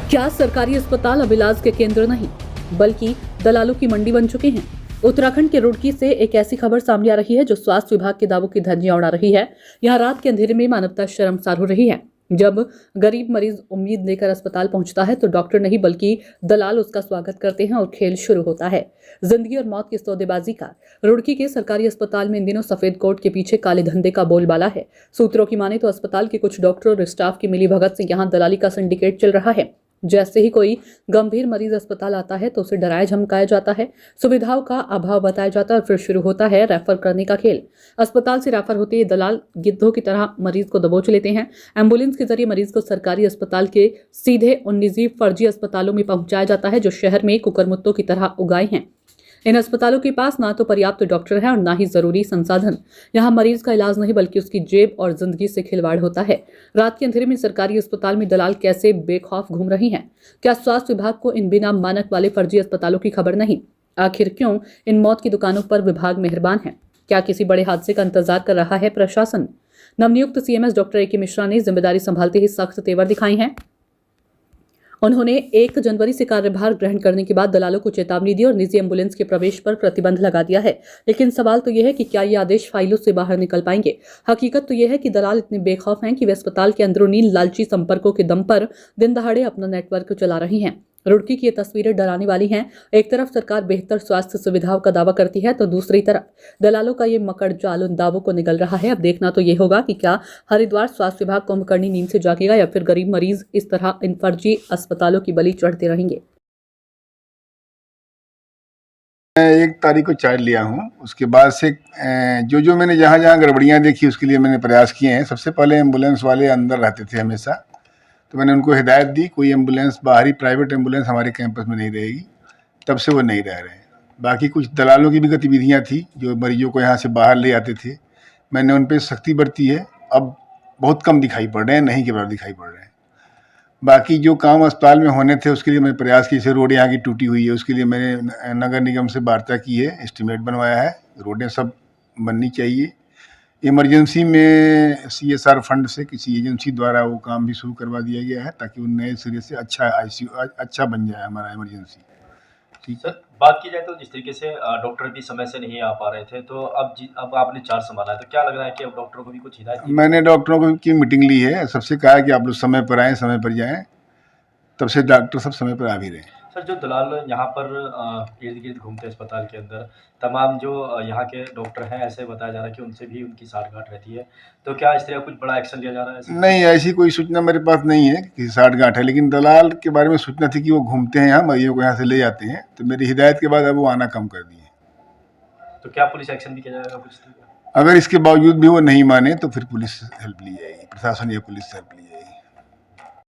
क्या सरकारी अस्पताल अब इलाज के केंद्र नहीं बल्कि दलालों की मंडी बन चुके हैं? उत्तराखंड के रुड़की से एक ऐसी खबर सामने आ रही है जो स्वास्थ्य विभाग के दावों की धज्जियां उड़ा रही है। यहाँ रात के अंधेरे में मानवता शर्मसार हो रही है। जब गरीब मरीज उम्मीद लेकर अस्पताल पहुंचता है तो डॉक्टर नहीं बल्कि दलाल उसका स्वागत करते हैं और खेल शुरू होता है जिंदगी और मौत की सौदेबाजी का। रुड़की के सरकारी अस्पताल में इन दिनों सफेद कोट के पीछे काले धंधे का बोलबाला है। सूत्रों की माने तो अस्पताल के कुछ डॉक्टर और स्टाफ की मिलीभगत से यहाँ दलाली का सिंडिकेट चल रहा है। जैसे ही कोई गंभीर मरीज अस्पताल आता है तो उसे डराया धमकाया जाता है, सुविधाओं का अभाव बताया जाता है और फिर शुरू होता है रेफर करने का खेल। अस्पताल से रेफर होते ही दलाल गिद्धों की तरह मरीज को दबोच लेते हैं। एम्बुलेंस के जरिए मरीज को सरकारी अस्पताल के सीधे उन निजी फर्जी अस्पतालों में पहुंचाया जाता है जो शहर में कुकरमुत्तों की तरह उगाए हैं। इन अस्पतालों के पास ना तो पर्याप्त डॉक्टर है और ना ही जरूरी संसाधन। यहाँ मरीज का इलाज नहीं बल्कि उसकी जेब और जिंदगी से खिलवाड़ होता है। रात के अंधेरे में सरकारी अस्पताल में दलाल कैसे बेखौफ घूम रही हैं? क्या स्वास्थ्य विभाग को इन बिना मानक वाले फर्जी अस्पतालों की खबर नहीं? आखिर क्यों इन मौत की दुकानों पर विभाग मेहरबान है? क्या किसी बड़े हादसे का इंतजार कर रहा है प्रशासन? नवनियुक्त सीएमएस डॉक्टर ए.के. मिश्रा ने जिम्मेदारी संभालते ही सख्त तेवर दिखाई हैं। उन्होंने 1 जनवरी से कार्यभार ग्रहण करने के बाद दलालों को चेतावनी दी और निजी एम्बुलेंस के प्रवेश पर प्रतिबंध लगा दिया है। लेकिन सवाल तो यह है कि क्या ये आदेश फाइलों से बाहर निकल पाएंगे? हकीकत तो यह है कि दलाल इतने बेखौफ हैं कि वे अस्पताल के अंदरूनी लालची संपर्कों के दम पर दिन दहाड़े अपना नेटवर्क चला रही हैं। रुड़की की ये तस्वीरें डराने वाली हैं। एक तरफ सरकार बेहतर स्वास्थ्य सुविधाओं का दावा करती है तो दूसरी तरफ दलालों का ये मकड़ जाल उन दावों को निगल रहा है। अब देखना तो ये होगा कि क्या हरिद्वार स्वास्थ्य विभाग कुंभकर्णी नींद से जागेगा या फिर गरीब मरीज इस तरह इन फर्जी अस्पतालों की बलि चढ़ते रहेंगे। मैं 1 तारीख को चार्ज लिया हूँ। उसके बाद से जो मैंने जहाँ गड़बड़ियाँ देखी उसके लिए मैंने प्रयास किए हैं। सबसे पहले एम्बुलेंस वाले अंदर रहते थे हमेशा, तो मैंने उनको हिदायत दी कोई एम्बुलेंस बाहरी प्राइवेट एम्बुलेंस हमारे कैंपस में नहीं रहेगी। तब से वो नहीं रह रहे हैं। बाकी कुछ दलालों की भी गतिविधियाँ थी जो मरीजों को यहाँ से बाहर ले आते थे। मैंने उन पे सख्ती बरती है। अब बहुत कम दिखाई पड़ रहे हैं, नहीं के बराबर दिखाई पड़ रहे हैं। बाकी जो काम अस्पताल में होने थे उसके लिए मैंने प्रयास किए। जैसे रोड यहाँ की टूटी हुई है उसके लिए मैंने नगर निगम से वार्ता की है, एस्टीमेट बनवाया है। रोडें सब बननी चाहिए। इमरजेंसी में CSR फंड से किसी एजेंसी द्वारा वो काम भी शुरू करवा दिया गया है ताकि वो नए सिरे से अच्छा ICU अच्छा बन जाए हमारा इमरजेंसी। ठीक है। सर, बात की जाए तो जिस तरीके से डॉक्टर भी समय से नहीं आ पा रहे थे, तो अब आपने चार्ज संभाला है, तो क्या लग रहा है कि अब डॉक्टरों को भी कुछ हिदायत दी? मैंने डॉक्टरों की मीटिंग ली है। सबसे कहा है कि आप लोग समय पर आएँ, समय पर जाएँ। तब से डॉक्टर सब समय पर आ भी रहे हैं। सर, जो दलाल यहाँ पर इर्द-गिर्द घूमते हैं अस्पताल के अंदर, तमाम जो यहाँ के डॉक्टर हैं, ऐसे बताया जा रहा है कि उनसे भी उनकी साठ-गाँठ रहती है। तो क्या इस तरह कुछ बड़ा एक्शन लिया जा रहा है ऐसे? नहीं, ऐसी कोई सूचना मेरे पास नहीं है कि साठ-गाँठ है, लेकिन दलाल के बारे में सूचना थी कि वो घूमते हैं यहाँ, मरीजों को यहाँ से ले जाते हैं। तो मेरी हिदायत के बाद अब वो आना कम कर दिए। तो क्या पुलिस एक्शन भी किया जाएगा कुछ? अगर इसके बावजूद भी वो नहीं माने तो फिर पुलिस हेल्प ली जाएगी, प्रशासन या पुलिस से हेल्प ली जाएगी।